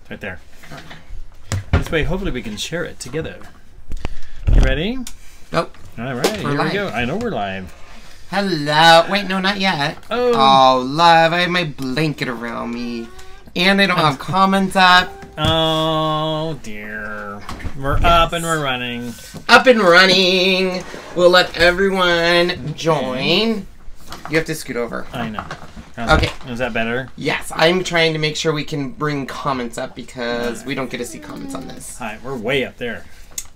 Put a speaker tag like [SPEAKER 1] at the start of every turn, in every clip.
[SPEAKER 1] Right there. This way, hopefully we can share it together. You ready?
[SPEAKER 2] Nope.
[SPEAKER 1] All right, here we go. I know we're live.
[SPEAKER 2] Hello. Wait, no, not yet. Oh, love. I have my blanket around me. And I don't have comments up.
[SPEAKER 1] Oh, dear. We're up and we're running.
[SPEAKER 2] Up and running. We'll let everyone join. You have to scoot over.
[SPEAKER 1] I know.
[SPEAKER 2] Okay.
[SPEAKER 1] Is that better?
[SPEAKER 2] Yes, I'm trying to make sure we can bring comments up because we don't get to see comments on this.
[SPEAKER 1] Hi, we're way up there.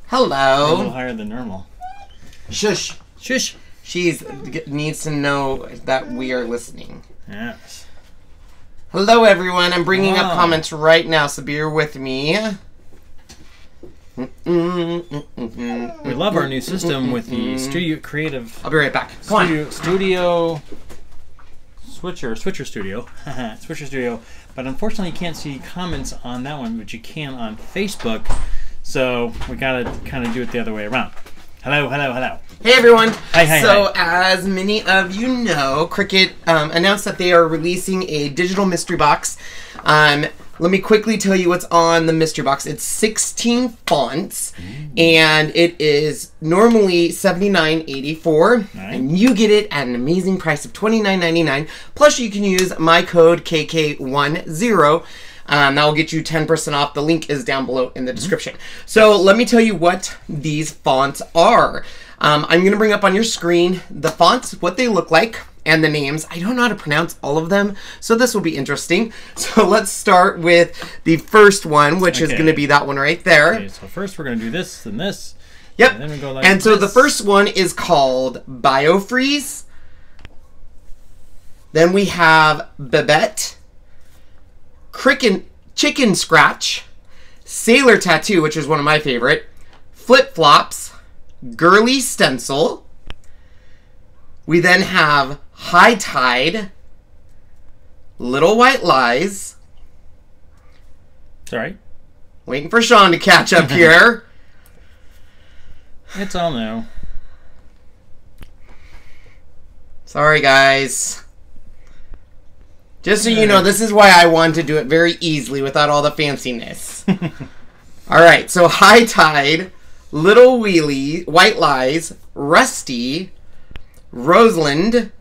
[SPEAKER 2] Hello.
[SPEAKER 1] We're a little higher than normal.
[SPEAKER 2] Shush.
[SPEAKER 1] Shush.
[SPEAKER 2] She needs to know that we are listening.
[SPEAKER 1] Yes.
[SPEAKER 2] Hello, everyone. I'm bringing up comments right now, so bear with me.
[SPEAKER 1] We love our new system with the Studio Creative.
[SPEAKER 2] I'll be right back.
[SPEAKER 1] Studio Switcher Studio. Switcher Studio. But unfortunately, you can't see comments on that one, but you can on Facebook. So we gotta kind of do it the other way around. Hello, hello, hello.
[SPEAKER 2] Hey, everyone.
[SPEAKER 1] Hi.
[SPEAKER 2] So, as many of you know, Cricut announced that they are releasing a digital mystery box. Let me quickly tell you what's on the mystery box. It's 16 fonts, and it is normally $79.84, and you get it at an amazing price of $29.99. Plus, you can use my code KK10. That will get you 10% off. The link is down below in the description. So let me tell you what these fonts are. I'm going to bring up on your screen the fonts, what they look like, and the names. I don't know how to pronounce all of them, so this will be interesting. So let's start with the first one, which is going to be that one right there.
[SPEAKER 1] Okay, so first we're going to do this and this.
[SPEAKER 2] Yep.
[SPEAKER 1] And then we go like
[SPEAKER 2] and so
[SPEAKER 1] this.
[SPEAKER 2] the first one is called Biofreeze. Then we have Babette. Chicken Scratch, Sailor Tattoo, which is one of my favorite, Flip Flops, Girly Stencil. We then have High Tide, Little White Lies.
[SPEAKER 1] Sorry.
[SPEAKER 2] Waiting for Sean to catch up here.
[SPEAKER 1] It's all new. Sorry,
[SPEAKER 2] guys. Just so you know, this is why I wanted to do it very easily without all the fanciness. Alright, so High Tide, Little White Lies, Rusty, Rosalind,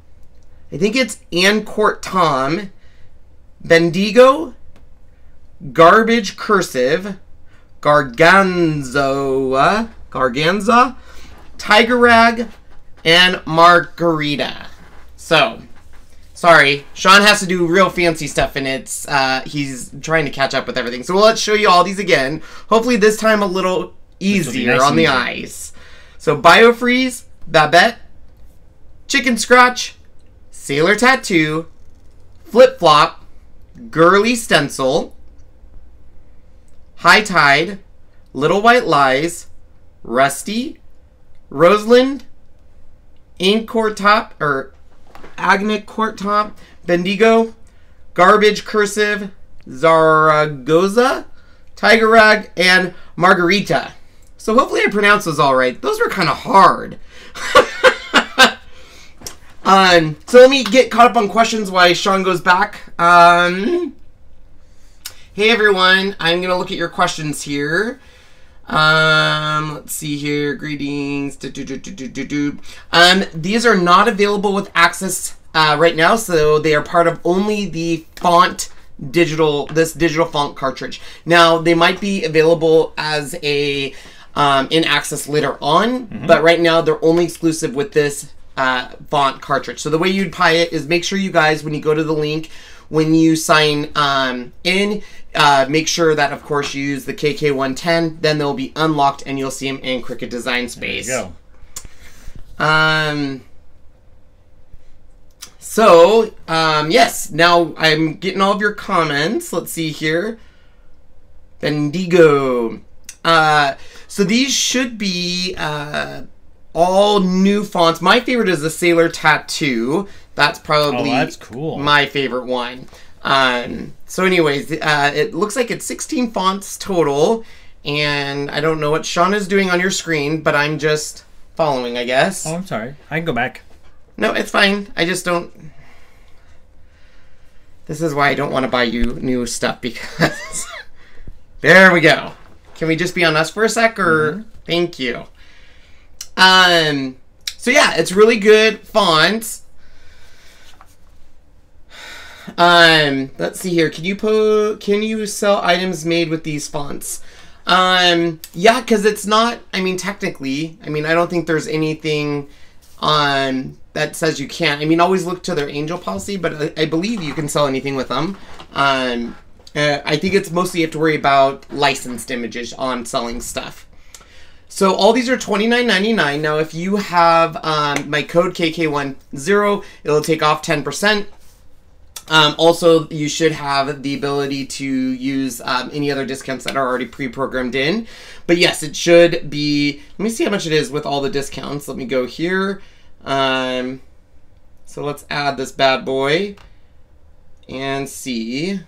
[SPEAKER 2] I think it's Ann Court Tom, Bendigo, Garbage Cursive, Garganza, Tiger Rag, and Margarita. So, sorry, Sean has to do real fancy stuff, and it's he's trying to catch up with everything. So let's show you all these again. Hopefully this time a little easier on the eyes. So Biofreeze, Babette, Chicken Scratch, Sailor Tattoo, Flip Flop, Girly Stencil, High Tide, Little White Lies, Rusty, Rosalind, Agnet Court Top, Bendigo, Garbage Cursive, Zaragoza, Tiger Rag, and Margarita. So hopefully I pronounced those all right. Those were kind of hard. So let me get caught up on questions while Sean goes back. Hey everyone, I'm going to look at your questions here. Let's see here. Greetings. These are not available with access right now, so they are part of only the font this digital font cartridge. Now they might be available as a in access later on, but right now they're only exclusive with this font cartridge. So the way you'd buy it is make sure you guys, when you go to the link, when you sign in, make sure that, of course, you use the KK110. Then they'll be unlocked, and you'll see them in Cricut Design Space.
[SPEAKER 1] There you
[SPEAKER 2] go. So, yes. Now, I'm getting all of your comments. Let's see here. Bendigo. So these should be all new fonts. My favorite is the Sailor Tattoo. That's probably
[SPEAKER 1] that's cool.
[SPEAKER 2] My favorite one. So anyways, it looks like it's 16 fonts total, and I don't know what Sean is doing on your screen, but I'm just following, I guess.
[SPEAKER 1] Oh, I'm sorry. I can go back.
[SPEAKER 2] No, it's fine. I just don't... This is why I don't want to buy you new stuff, because There we go. Can we just be on us for a sec, or thank you. So yeah, it's really good font. Let's see here. Can you sell items made with these fonts? Yeah, because it's not, I mean, technically, I mean, I don't think there's anything that says you can't. I mean, always look to their angel policy, but I believe you can sell anything with them. I think it's mostly you have to worry about licensed images on selling stuff. So all these are $29.99. Now, if you have my code KK10, it'll take off 10%. Also, you should have the ability to use any other discounts that are already pre-programmed in. But yes, it should be, let me see how much it is with all the discounts. Let me go here. So let's add this bad boy and see.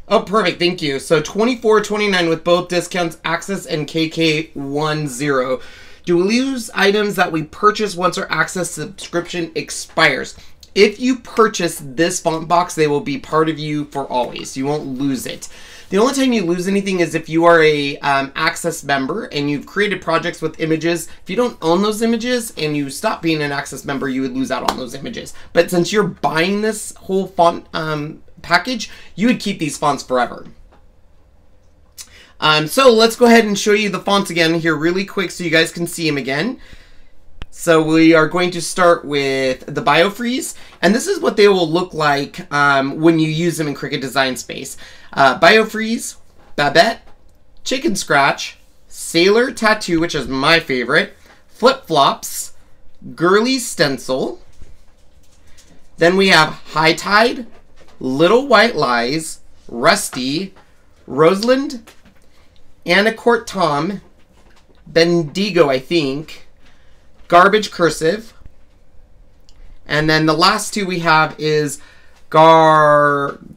[SPEAKER 2] Oh, perfect. Thank you. So $24.29 with both discounts, Access and KK10. Do we lose items that we purchase once our Access subscription expires? If you purchase this font box, they will be part of you for always. You won't lose it. The only time you lose anything is if you are a Access member and you've created projects with images. If you don't own those images and you stop being an Access member, you would lose out on those images. But since you're buying this whole font package, you would keep these fonts forever. So let's go ahead and show you the fonts again here really quick so you guys can see them again. So we are going to start with the BioFreeze, and this is what they will look like when you use them in Cricut Design Space. BioFreeze, Babette, Chicken Scratch, Sailor Tattoo, which is my favorite, Flip Flops, Girly Stencil. Then we have High Tide, Little White Lies, Rusty, Rosalind, Anacourt Tom, Bendigo, I think, Garbage Cursive, and then the last two we have is Garagoza?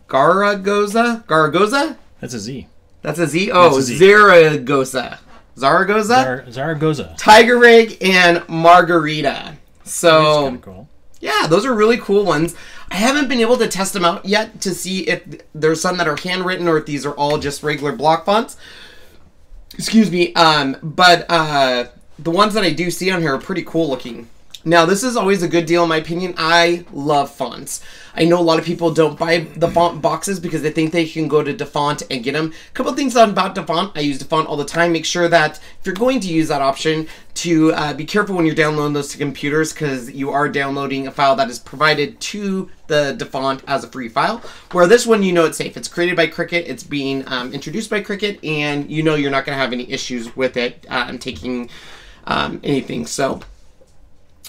[SPEAKER 1] That's a Z.
[SPEAKER 2] That's a Z? Oh, a Z. Zaragoza.
[SPEAKER 1] Zaragoza.
[SPEAKER 2] Tiger Rig and Margarita. So,
[SPEAKER 1] that's kind of cool.
[SPEAKER 2] Yeah, those are really cool ones. I haven't been able to test them out yet to see if there's some that are handwritten or if these are all just regular block fonts. Excuse me. But the ones that I do see on here are pretty cool looking. Now, this is always a good deal in my opinion. I love fonts. I know a lot of people don't buy the font boxes because they think they can go to DaFont and get them. A couple of things about DaFont. I use DaFont all the time. Make sure that if you're going to use that option to be careful when you're downloading those to computers, because you are downloading a file that is provided to the DaFont as a free file. Where this one, you know it's safe. It's created by Cricut. It's being introduced by Cricut, and you know you're not going to have any issues with it taking anything.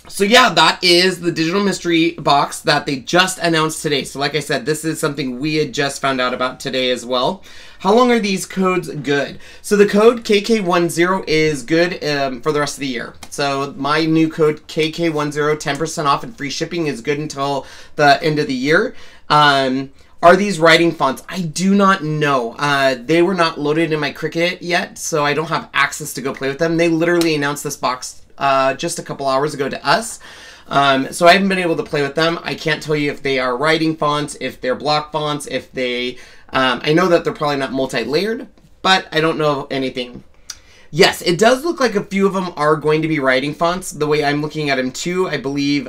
[SPEAKER 2] So yeah, that is the digital mystery box that they just announced today. So like I said, this is something we had just found out about today as well. How long are these codes good? So the code KK10 is good for the rest of the year. So my new code KK10, 10% off and free shipping, is good until the end of the year. Are these writing fonts? I do not know. They were not loaded in my Cricut yet, so I don't have access to go play with them. They literally announced this box just a couple hours ago to us. So I haven't been able to play with them. I can't tell you if they are writing fonts, if they're block fonts, if they... I know that they're probably not multi-layered, but I don't know anything. Yes, it does look like a few of them are going to be writing fonts. The way I'm looking at them too, I believe...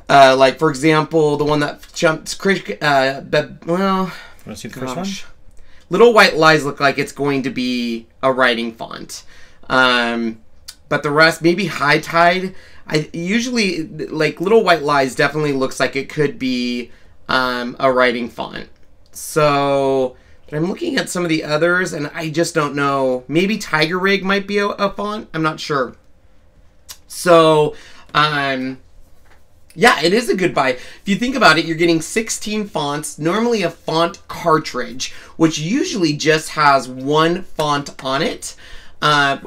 [SPEAKER 2] like, for example, the one that jumps... well...
[SPEAKER 1] Want to see the first one?
[SPEAKER 2] Little White Lies look like it's going to be a writing font. But the rest, maybe High Tide. I usually, like, Little White Lies definitely looks like it could be a writing font. So, but I'm looking at some of the others, and I just don't know. Maybe Tiger Rig might be a font. I'm not sure. So, yeah, it is a good buy. If you think about it, you're getting 16 fonts, normally a font cartridge, which usually just has one font on it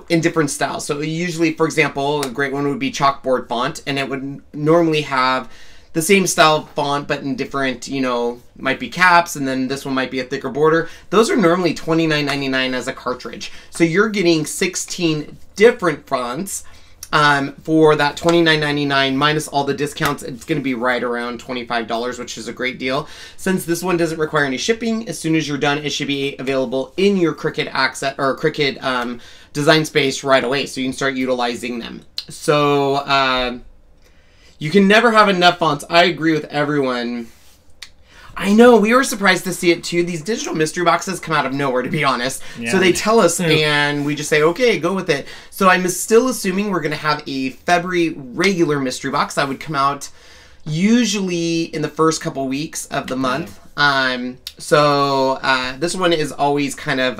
[SPEAKER 2] in different styles. So usually, for example, a great one would be chalkboard font, and it would normally have the same style of font, but in different, you know, might be caps, and then this one might be a thicker border. Those are normally $29.99 as a cartridge. So you're getting 16 different fonts. for that $29.99 minus all the discounts, it's going to be right around $25, which is a great deal. Since this one doesn't require any shipping, as soon as you're done, it should be available in your Cricut access or Cricut design space right away, so you can start utilizing them. So you can never have enough fonts. I agree with everyone. I know, we were surprised to see it too. These digital mystery boxes come out of nowhere, to be honest. Yeah. So they tell us and we just say, okay, go with it. So I'm still assuming we're going to have a February regular mystery box that would come out usually in the first couple weeks of the month. This one is always kind of,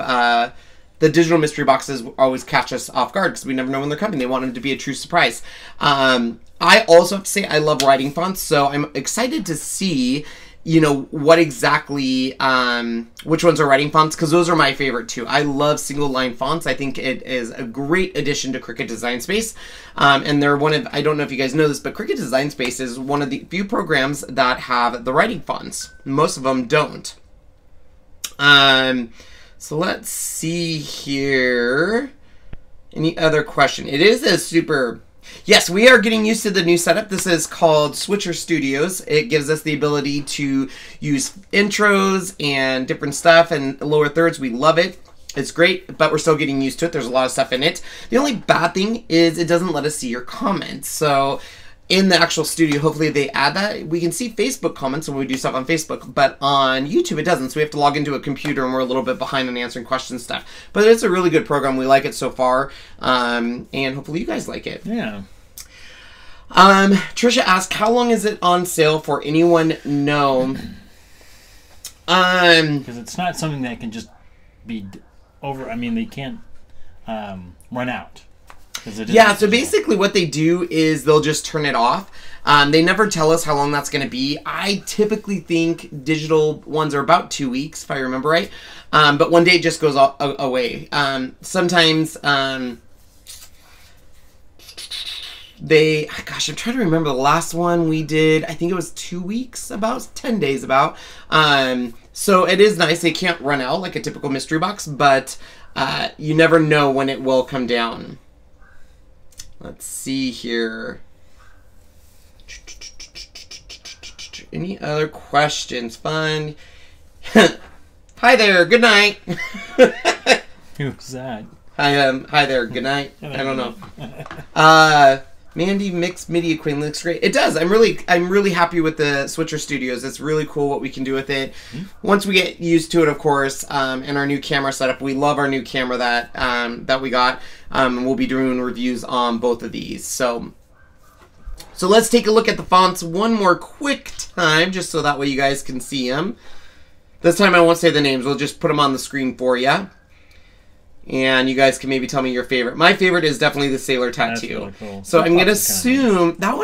[SPEAKER 2] the digital mystery boxes always catch us off guard because we never know when they're coming. They want them to be a true surprise. I also have to say I love writing fonts, so I'm excited to see what exactly, which ones are writing fonts, because those are my favorite too. I love single line fonts. I think it is a great addition to Cricut Design Space. And they're one of, I don't know if you guys know this, but Cricut Design Space is one of the few programs that have the writing fonts. Most of them don't. So let's see here. Any other question? It is a super... Yes, we are getting used to the new setup. This is called Switcher Studios. It gives us the ability to use intros and different stuff and lower thirds. We love it. It's great, but we're still getting used to it. There's a lot of stuff in it. The only bad thing is it doesn't let us see your comments. So in the actual studio, hopefully they add that. We can see Facebook comments when we do stuff on Facebook, but on YouTube it doesn't. So we have to log into a computer and we're a little bit behind on answering questions stuff. But it's a really good program. We like it so far. And hopefully you guys like it.
[SPEAKER 1] Yeah.
[SPEAKER 2] Trisha asked, how long is it on sale for anyone know?
[SPEAKER 1] Because it's not something that can just be over. I mean, they can't run out.
[SPEAKER 2] Yeah, so basically what they do is they'll just turn it off. They never tell us how long that's going to be. I typically think digital ones are about 2 weeks, if I remember right. But one day it just goes away. Sometimes gosh, I'm trying to remember the last one we did. I think it was 2 weeks, about 10 days about. So it is nice. They can't run out like a typical mystery box, but you never know when it will come down. Let's see here. Any other questions? Fun. Hi there. Good night.
[SPEAKER 1] Who's that?
[SPEAKER 2] Hi there. Good night. I don't know. Mandy Mixed Media Queen looks great. It does. I'm really happy with the Switcher Studios. It's really cool what we can do with it. Once we get used to it, of course, and our new camera setup. We love our new camera that we got. We'll be doing reviews on both of these. So let's take a look at the fonts one more quick time, just so that way you guys can see them. This time I won't say the names. We'll just put them on the screen for you. And you guys can maybe tell me your favorite. My favorite is definitely the Sailor Tattoo. Really cool. So I'm going to assume that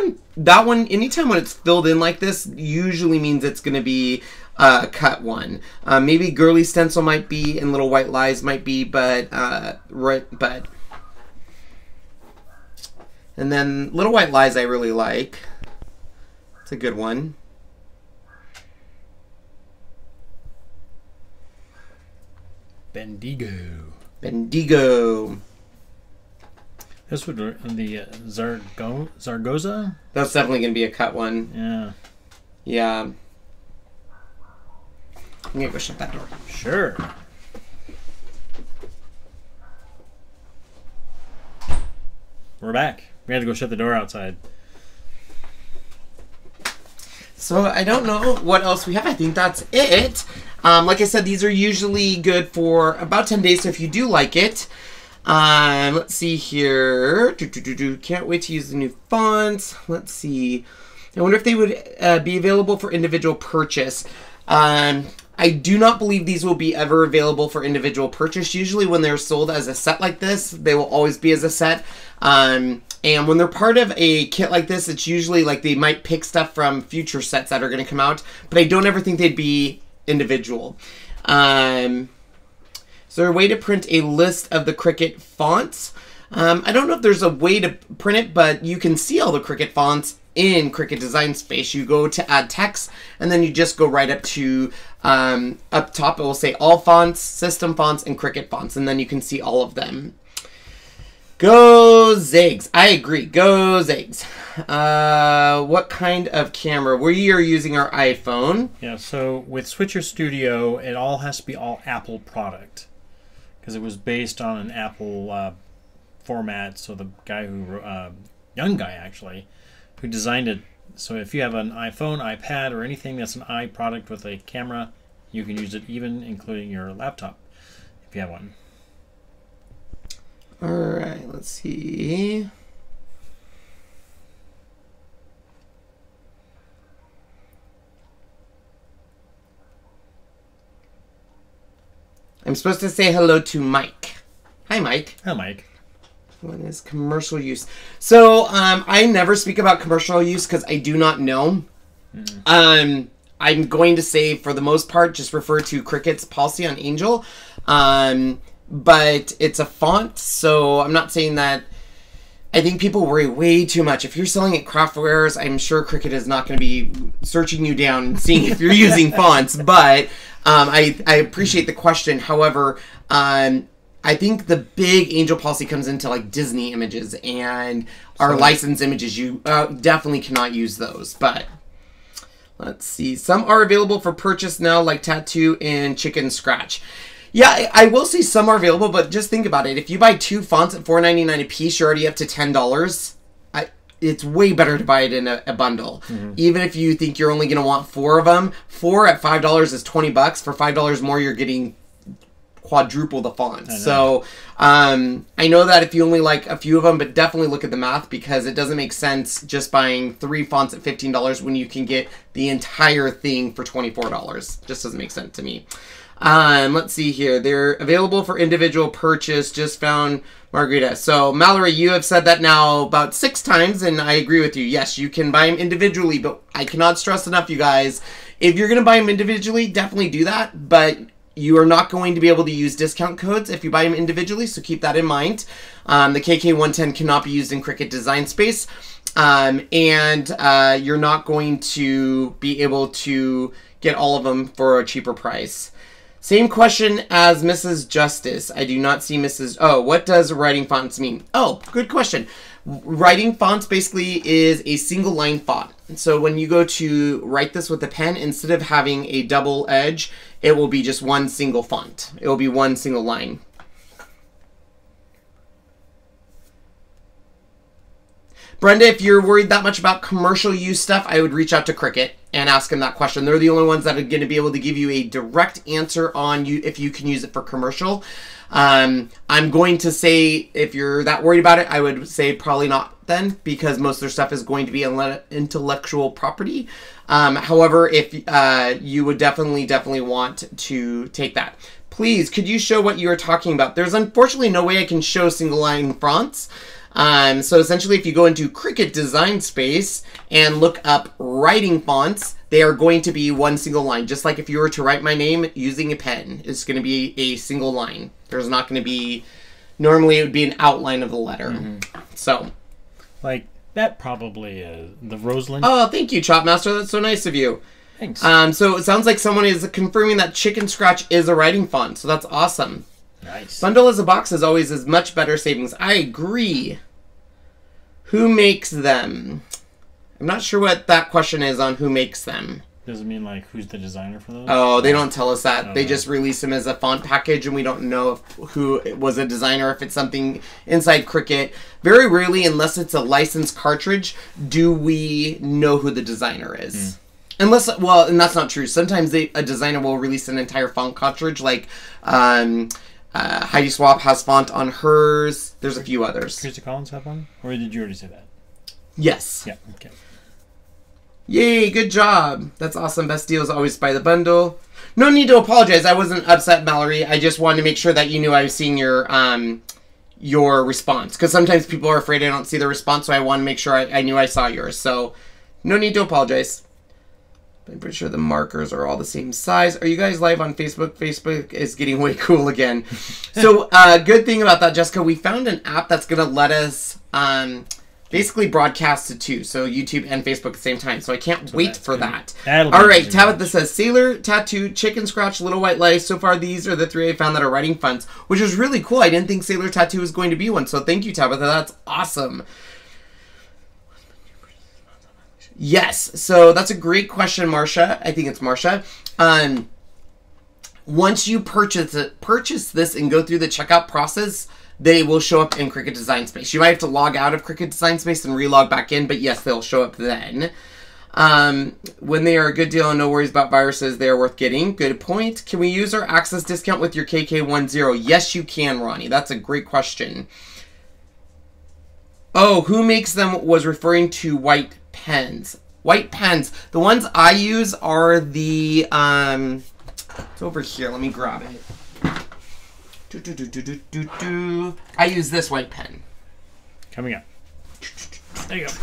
[SPEAKER 2] one, anytime when it's filled in like this, usually means it's going to be a cut one. Maybe Girly Stencil might be, and Little White Lies might be, but and then Little White Lies I really like. It's a good one.
[SPEAKER 1] Bendigo. This would the Zaragoza?
[SPEAKER 2] That's definitely going to be a cut one.
[SPEAKER 1] Yeah.
[SPEAKER 2] Yeah. I'm going to go shut that door.
[SPEAKER 1] Sure. We're back. We had to go shut the door outside.
[SPEAKER 2] So I don't know what else we have. I think that's it. Like I said, these are usually good for about 10 days, so if you do like it, let's see here. Can't wait to use the new fonts. Let's see. I wonder if they would be available for individual purchase. I do not believe these will be ever available for individual purchase. Usually when they're sold as a set like this, they will always be as a set. And when they're part of a kit like this, it's usually like they might pick stuff from future sets that are going to come out, but I don't ever think they'd be individual. Is there a way to print a list of the Cricut fonts? I don't know if there's a way to print it, but you can see all the Cricut fonts in Cricut Design Space. You go to add text, and then you just go right up to up top. It will say all fonts, system fonts, and Cricut fonts, and then you can see all of them. Go Zags. I agree. Go Zags. What kind of camera? We are using our iPhone.
[SPEAKER 1] Yeah, so with Switcher Studio, it all has to be all Apple product. Because it was based on an Apple format. So the guy who, young guy actually, who designed it. So if you have an iPhone, iPad, or anything that's an i product with a camera, you can use it even including your laptop, if you have one.
[SPEAKER 2] Alright, let's see. I'm supposed to say hello to Mike. Hi, Mike.
[SPEAKER 1] Hi, Mike.
[SPEAKER 2] What is commercial use? So, I never speak about commercial use because I do not know. I'm going to say, for the most part, just refer to Cricut's policy on Angel. But it's a font, so I'm not saying that. I think people worry way too much. If you're selling at craft wares, I'm sure Cricut is not going to be searching you down and seeing if you're using fonts. But I appreciate the question. However, I think the big Angel policy comes into like Disney images and our licensed images. You definitely cannot use those. But let's see. Some are available for purchase now, like Tattoo and Chicken Scratch. Yeah, I will say some are available, but just think about it. If you buy 2 fonts at $4.99 a piece, you're already up to $10. It's way better to buy it in a bundle. Even if you think you're only going to want 4 of them, 4 at $5 is $20. For $5 more, you're getting quadruple the fonts. So I know that if you only like a few of them, but definitely look at the math, because it doesn't make sense just buying 3 fonts at $15 when you can get the entire thing for $24. Just doesn't make sense to me. Let's see here. They're available for individual purchase. Just found Margarita. So, Mallory, you have said that now about 6 times, and I agree with you. Yes, you can buy them individually, but I cannot stress enough, you guys. If you're going to buy them individually, definitely do that, but you are not going to be able to use discount codes if you buy them individually, so keep that in mind. The KK110 cannot be used in Cricut Design Space, and you're not going to be able to get all of them for a cheaper price. Same question as Mrs. Justice. I do not see Mrs. Oh, what does writing fonts mean? Oh, good question. Writing fonts basically is a single line font. So when you go to write this with a pen, instead of having a double edge, it will be just one single font. It will be one single line. Brenda, if you're worried that much about commercial use stuff, I would reach out to Cricut and ask them that question. They're the only ones that are going to be able to give you a direct answer on if you can use it for commercial. I'm going to say, if you're that worried about it, I would say probably not then, because most of their stuff is going to be intellectual property. However, if you would definitely want to take that. Please, could you show what you are talking about? There's unfortunately no way I can show single line fonts. So essentially, if you go into Cricut Design Space and look up writing fonts, they are going to be one single line. Just like if you were to write my name using a pen, it's going to be a single line. There's not going to be, normally it would be an outline of the letter. So,
[SPEAKER 1] like that probably is the Roseland.
[SPEAKER 2] Oh, thank you, Chopmaster. That's so nice of you.
[SPEAKER 1] Thanks.
[SPEAKER 2] So it sounds like someone is confirming that Chicken Scratch is a writing font. So that's awesome.
[SPEAKER 1] Nice.
[SPEAKER 2] Bundle as a box is always as much better savings. I agree. Who makes them? I'm not sure what that question is on who makes them.
[SPEAKER 1] Does it mean like who's the designer for those?
[SPEAKER 2] Oh, they don't tell us that. They
[SPEAKER 1] know.
[SPEAKER 2] just release them as a font package, and we don't know who was a designer, if it's something inside Cricut. Very rarely, unless it's a licensed cartridge, do we know who the designer is. Unless, well, and that's not true. Sometimes a designer will release an entire font cartridge, like Heidi Swap has font on hers. There's a few others.
[SPEAKER 1] Krista Collins have one? Or did you already say that?
[SPEAKER 2] Yes.
[SPEAKER 1] Yeah, okay.
[SPEAKER 2] Yay, good job. That's awesome. Best deal is always buy the bundle. No need to apologize. I wasn't upset, Mallory. I just wanted to make sure that you knew I was seeing your response. Because sometimes people are afraid I don't see the response, so I want to make sure I knew I saw yours. So, no need to apologize. I'm pretty sure the markers are all the same size. Are you guys live on Facebook? Facebook is getting way cool again. So, good thing about that, Jessica, we found an app that's going to let us basically broadcasted too, so YouTube and Facebook at the same time. So I can't wait for that.
[SPEAKER 1] All
[SPEAKER 2] right, Tabitha says, Sailor, Tattoo, Chicken Scratch, Little White Lies. So far, these are the 3 I found that are writing fonts, which is really cool. I didn't think Sailor Tattoo was going to be one, so thank you, Tabitha. That's awesome. Yes, so that's a great question, Marcia. I think it's Marcia. Once you purchase this and go through the checkout process, they will show up in Cricut Design Space. You might have to log out of Cricut Design Space and relog back in, but yes, they'll show up then. When they are a good deal and no worries about viruses, they are worth getting. Good point. Can we use our access discount with your KK10? Yes, you can, Ronnie. That's a great question. Oh, who makes them was referring to white pens. White pens. The ones I use are the... it's over here. Let me grab it. I use this white pen.
[SPEAKER 1] Coming up. There you go.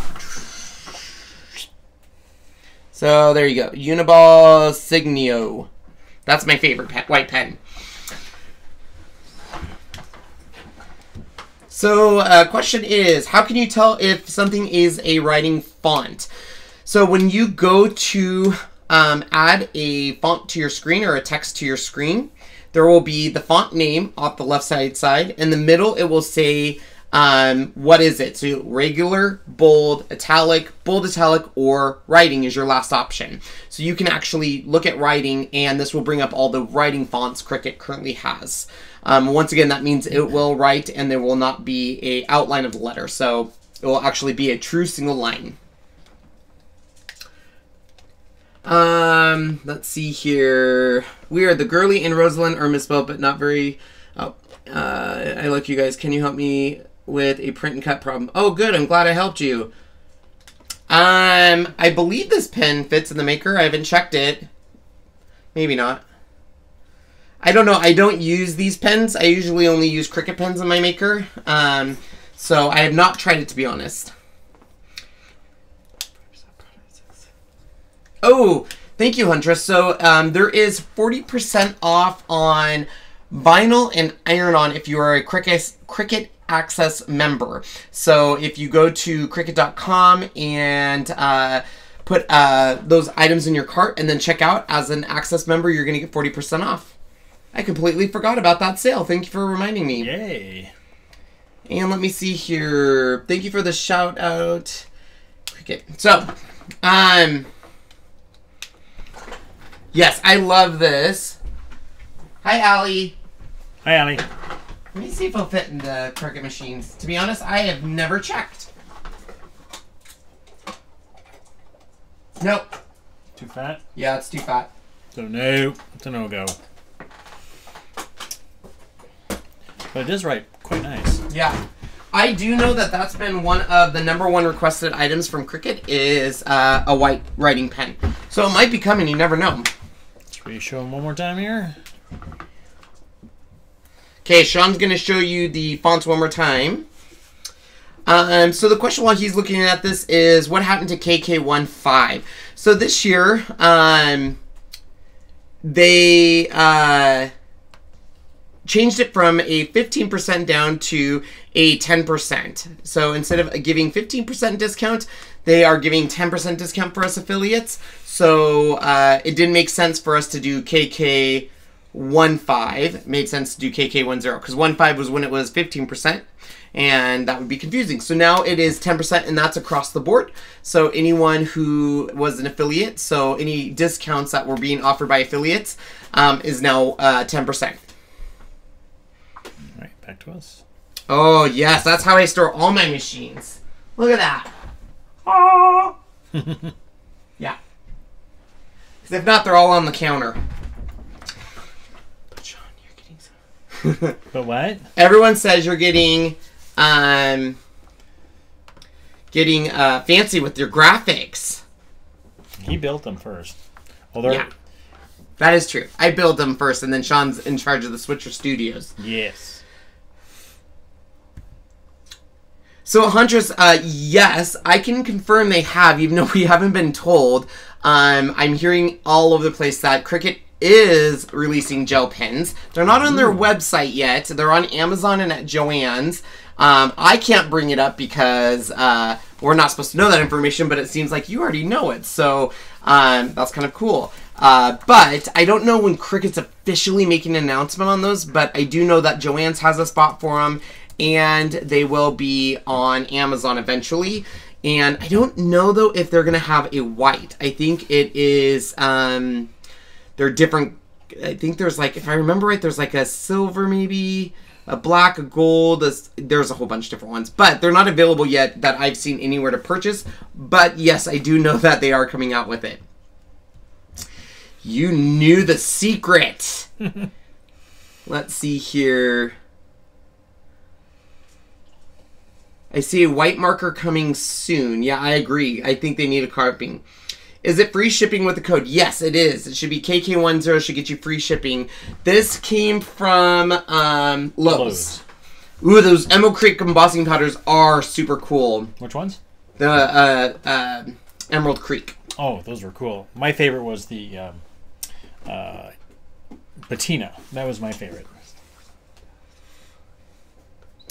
[SPEAKER 2] So there you go. Uniball Signio. That's my favorite white pen. So question is, how can you tell if something is a writing font? So when you go to add a font to your screen or a text to your screen, there will be the font name off the left side. In the middle, it will say, what is it? So regular, bold, italic, or writing is your last option. So you can actually look at writing, and this will bring up all the writing fonts Cricut currently has. Once again, that means it will write, and there will not be an outline of the letter. So it will actually be a true single line. Let's see here. Weird. The girly and Rosalind are misspelled, but not very. Oh, I like you guys. Can you help me with a print and cut problem? Oh, good. I'm glad I helped you. I believe this pen fits in the maker. I haven't checked it. Maybe not. I don't know. I don't use these pens. I usually only use Cricut pens in my maker. So I have not tried it, to be honest. Oh, thank you, Huntress. So there is 40% off on vinyl and iron-on if you are a Cricut Access member. So if you go to Cricut.com and put those items in your cart and then check out as an Access member, you're going to get 40% off. I completely forgot about that sale. Thank you for reminding me.
[SPEAKER 1] Yay.
[SPEAKER 2] And let me see here. Thank you for the shout out. Cricut. So, yes, I love this. Hi, Allie.
[SPEAKER 1] Hi, Allie.
[SPEAKER 2] Let me see if it'll fit in the Cricut machines. To be honest, I have never checked. Nope.
[SPEAKER 1] Too fat?
[SPEAKER 2] Yeah, it's too fat.
[SPEAKER 1] So no, it's a no-go. But it is quite nice.
[SPEAKER 2] Yeah. I do know that that's been one of the #1 requested items from Cricut is a white writing pen. So it might be coming, you never know.
[SPEAKER 1] Should we show them one more time here?
[SPEAKER 2] Okay, Sean's going to show you the fonts one more time. So the question while he's looking at this is, what happened to KK15? So this year, they changed it from a 15% down to a 10%. So instead of giving 15% discount, they are giving 10% discount for us affiliates. So it didn't make sense for us to do KK15. It made sense to do KK10 because 15 was when it was 15%. And that would be confusing. So now it is 10%, and that's across the board. So anyone who was an affiliate, so any discounts that were being offered by affiliates is now 10%.
[SPEAKER 1] All right, back to us.
[SPEAKER 2] Oh, yes, that's how I store all my machines. Look at that. Oh. Yeah. Because if not, they're all on the counter. But Sean, you're getting some.
[SPEAKER 1] But what? Everyone
[SPEAKER 2] says you're getting fancy with your graphics.
[SPEAKER 1] He built them first. Well,
[SPEAKER 2] yeah, that is true. I built them first, and then Sean's in charge of the Switcher Studios.
[SPEAKER 1] Yes.
[SPEAKER 2] So, Huntress, yes, I can confirm they have, even though we haven't been told. I'm hearing all over the place that Cricut is releasing gel pens. They're not on their website yet. They're on Amazon and at Joann's. I can't bring it up because we're not supposed to know that information, but it seems like you already know it. So that's kind of cool. But I don't know when Cricut's officially making an announcement on those, but I do know that Joann's has a spot for them, and they will be on Amazon eventually. And I don't know, though, if they're going to have a white. I think it is, they're different. I think there's like, if I remember right, there's like a silver maybe, a black, a gold. There's a whole bunch of different ones. But they're not available yet that I've seen anywhere to purchase. But yes, I do know that they are coming out with it. You knew the secret. Let's see here. I see a white marker coming soon. Yeah, I agree. I think they need a carving. Is it free shipping with the code? Yes, it is. It should be KK10. Should get you free shipping. This came from Lowe's. Ooh, those Emerald Creek embossing powders are super cool.
[SPEAKER 1] Which ones?
[SPEAKER 2] The Emerald Creek.
[SPEAKER 1] Oh, those were cool. My favorite was the patina. That was my favorite.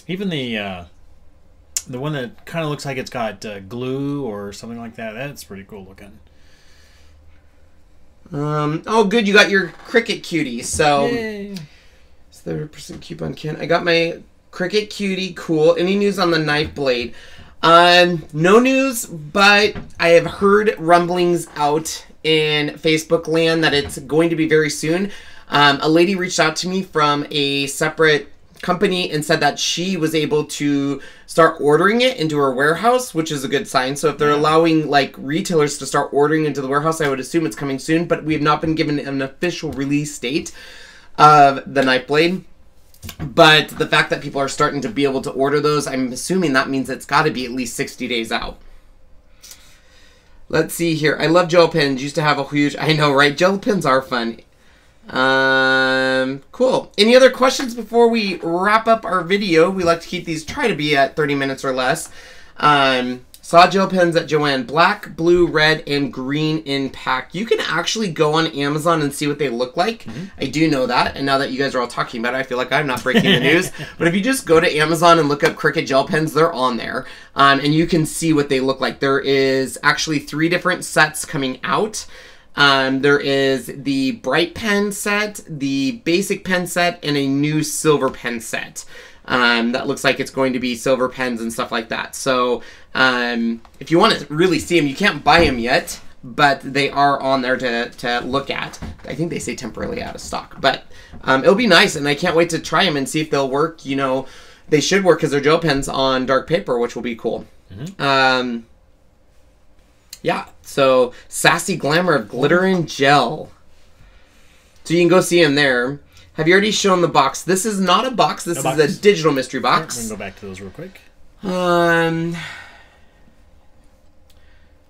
[SPEAKER 1] Even the one that kind of looks like it's got glue or something like that. That's pretty cool looking.
[SPEAKER 2] Oh, good. You got your Cricut cutie. So,
[SPEAKER 1] Yay.
[SPEAKER 2] It's 30% coupon can. I got my Cricut cutie. Cool. Any news on the knife blade? No news, but I have heard rumblings out in Facebook land that it's going to be very soon. A lady reached out to me from a separate company and said that she was able to start ordering it into her warehouse, which is a good sign. So if they're allowing like retailers to start ordering into the warehouse, I would assume it's coming soon, but we have not been given an official release date of the knife blade. But the fact that people are starting to be able to order those, I'm assuming that means it's got to be at least 60 days out. Let's see here. I love gel pens. Used to have a huge... I know, right? Gel pens are fun. Cool. Any other questions before we wrap up our video? We like to keep these, try to be at 30 minutes or less. Saw gel pens at Joann. Black, blue, red, and green in pack. You can actually go on Amazon and see what they look like. I do know that, and now that you guys are all talking about it, I feel like I'm not breaking the news. But if you just go to Amazon and look up Cricut gel pens, they're on there. And you can see what they look like. There is actually 3 different sets coming out. There is the bright pen set, the basic pen set, and a new silver pen set. That looks like it's going to be silver pens and stuff like that. So, if you want to really see them, you can't buy them yet, but they are on there to look at. I think they say temporarily out of stock, but it'll be nice, and I can't wait to try them and see if they'll work. You know, they should work because they're gel pens on dark paper, which will be cool. Yeah, so Sassy Glamour of Glitter and Gel. So you can go see them there. Have you already shown the box? This is not a box. This is a digital mystery box.
[SPEAKER 1] We can go back to those real quick.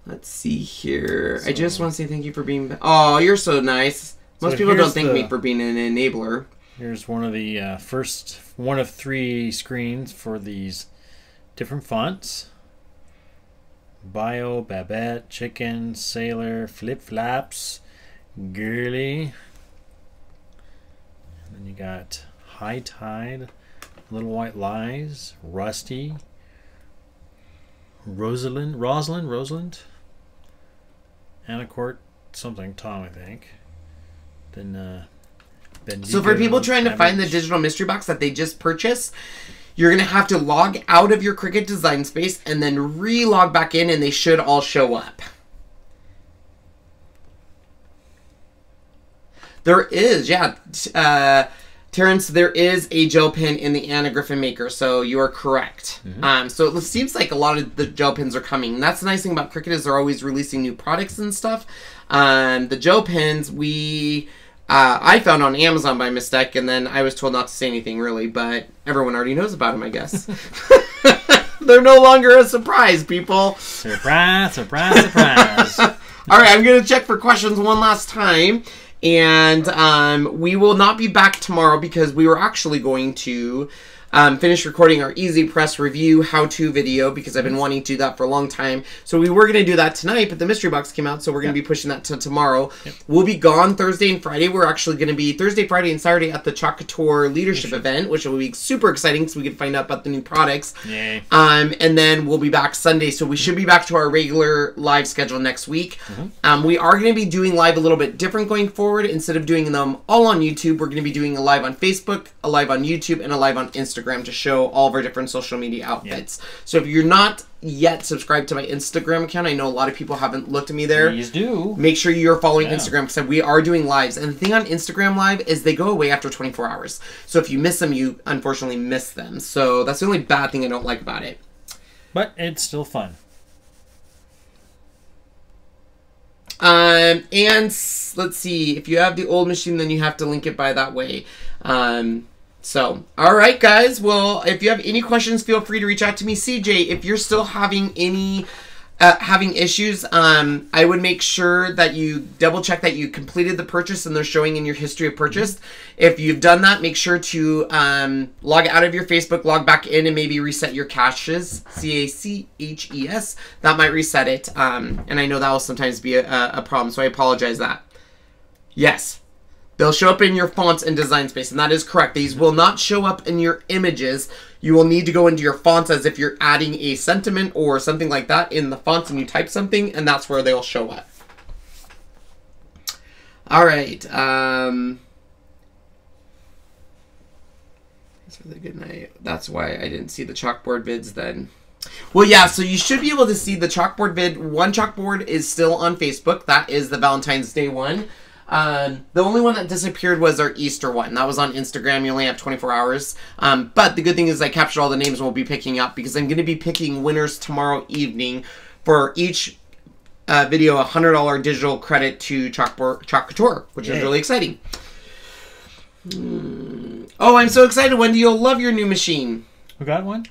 [SPEAKER 2] Let's see here. So, I just want to say thank you for being... Oh, you're so nice. Most people don't thank me for being an enabler.
[SPEAKER 1] Here's one of the first one of 3 screens for these different fonts. Bio, Babette, Chicken, Sailor, Flip Flaps, Girly. And then you got High Tide, Little White Lies, Rusty, Rosalind, Anna Court, something, Tom, I think. Then, Bendable,
[SPEAKER 2] so for people trying to find the digital mystery box that they just purchased, you're going to have to log out of your Cricut Design Space and then re-log back in, and they should all show up. There is, yeah, Terrence, there is a gel pen in the Anna Griffin Maker, so you are correct. So it seems like a lot of the gel pens are coming. And that's the nice thing about Cricut is they're always releasing new products and stuff. The gel pens, I found on Amazon by mistake, and then I was told not to say anything, really, but everyone already knows about them, I guess. They're no longer a surprise, people.
[SPEAKER 1] Surprise, surprise, surprise.
[SPEAKER 2] All right, I'm going to check for questions one last time, and we will not be back tomorrow because we were actually going to finished recording our Easy Press review how-to video because I've been wanting to do that for a long time. So we were going to do that tonight, but the mystery box came out, so we're going to be pushing that to tomorrow. We'll be gone Thursday and Friday. We're actually going to be Thursday, Friday, and Saturday at the Chalk Couture Leadership event, which will be super exciting so we can find out about the new products.
[SPEAKER 1] Yay.
[SPEAKER 2] And then we'll be back Sunday, so we should be back to our regular live schedule next week. We are going to be doing live a little bit different going forward. Instead of doing them all on YouTube, we're going to be doing a live on Facebook, a live on YouTube, and a live on Instagram to show all of our different social media outfits. So if you're not yet subscribed to my Instagram account, I know a lot of people haven't looked at me there.
[SPEAKER 1] Please do.
[SPEAKER 2] Make sure you're following Instagram because we are doing lives. And the thing on Instagram Live is they go away after 24 hours. So if you miss them, you unfortunately miss them. So that's the only bad thing I don't like about it.
[SPEAKER 1] But it's still fun.
[SPEAKER 2] And let's see, if you have the old machine, then you have to link it by that way. So, all right, guys. Well, if you have any questions, feel free to reach out to me. CJ, if you're still having any issues, I would make sure that you double check that you completed the purchase and they're showing in your history of purchase. If you've done that, make sure to log out of your Facebook, log back in, and maybe reset your caches. CACHES. That might reset it. And I know that will sometimes be a problem, so I apologize that. Yes. They'll show up in your fonts and design space, and that is correct. These will not show up in your images. You will need to go into your fonts as if you're adding a sentiment or something like that in the fonts and you type something, and that's where they'll show up. All right. Thanks for the good night. That's why I didn't see the chalkboard vids then. Well, yeah, so you should be able to see the chalkboard vid. One chalkboard is still on Facebook. That is the Valentine's Day one. The only one that disappeared was our Easter one. That was on Instagram. You only have 24 hours. But the good thing is I captured all the names we'll be picking up because I'm going to be picking winners tomorrow evening for each video, $100 digital credit to Chalk Couture, which is really exciting. Oh, I'm so excited, Wendy. You'll love your new machine.
[SPEAKER 1] Who got one?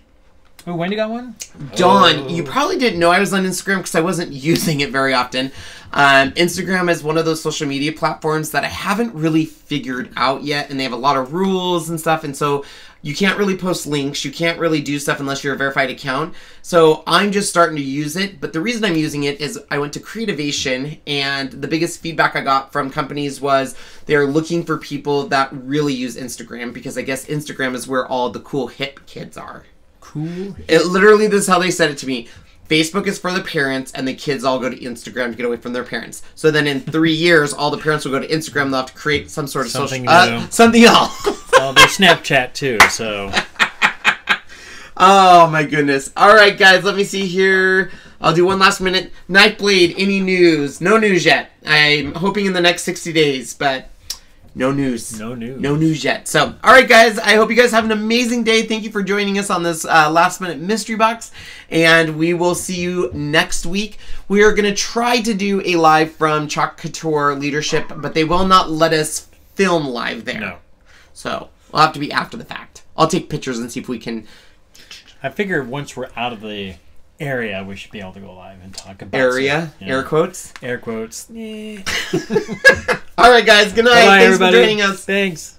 [SPEAKER 1] Oh, Wendy got one?
[SPEAKER 2] Dawn, you probably didn't know I was on Instagram because I wasn't using it very often. Instagram is one of those social media platforms that I haven't really figured out yet, and they have a lot of rules and stuff, and so you can't really post links, you can't really do stuff unless you're a verified account. So I'm just starting to use it, but the reason I'm using it is I went to Creativation, and the biggest feedback I got from companies was they're looking for people that really use Instagram, because I guess Instagram is where all the cool hip kids are.
[SPEAKER 1] Cool.
[SPEAKER 2] It literally, this is how they said it to me. Facebook is for the parents, and the kids all go to Instagram to get away from their parents. So then in 3 years, all the parents will go to Instagram. They'll have to create some sort of
[SPEAKER 1] something
[SPEAKER 2] something else.
[SPEAKER 1] Well, there's Snapchat too, so.
[SPEAKER 2] Oh my goodness. All right, guys, let me see here. I'll do one last minute. Nightblade, any news? No news yet. I'm hoping in the next 60 days, but no news.
[SPEAKER 1] No news.
[SPEAKER 2] No news yet. So, all right, guys. I hope you guys have an amazing day. Thank you for joining us on this last-minute mystery box, and we will see you next week. We are going to try to do a live from Chalk Couture Leadership, but they will not let us film live there.
[SPEAKER 1] No.
[SPEAKER 2] So, we'll have to be after the fact. I'll take pictures and see if we can.
[SPEAKER 1] I figure once we're out of the area, we should be able to go live and talk about
[SPEAKER 2] area.
[SPEAKER 1] Yeah.
[SPEAKER 2] Air quotes.
[SPEAKER 1] Air quotes. Yeah.
[SPEAKER 2] All right, guys. Good night.
[SPEAKER 1] Bye,
[SPEAKER 2] Thanks
[SPEAKER 1] everybody.
[SPEAKER 2] for joining us.
[SPEAKER 1] Thanks.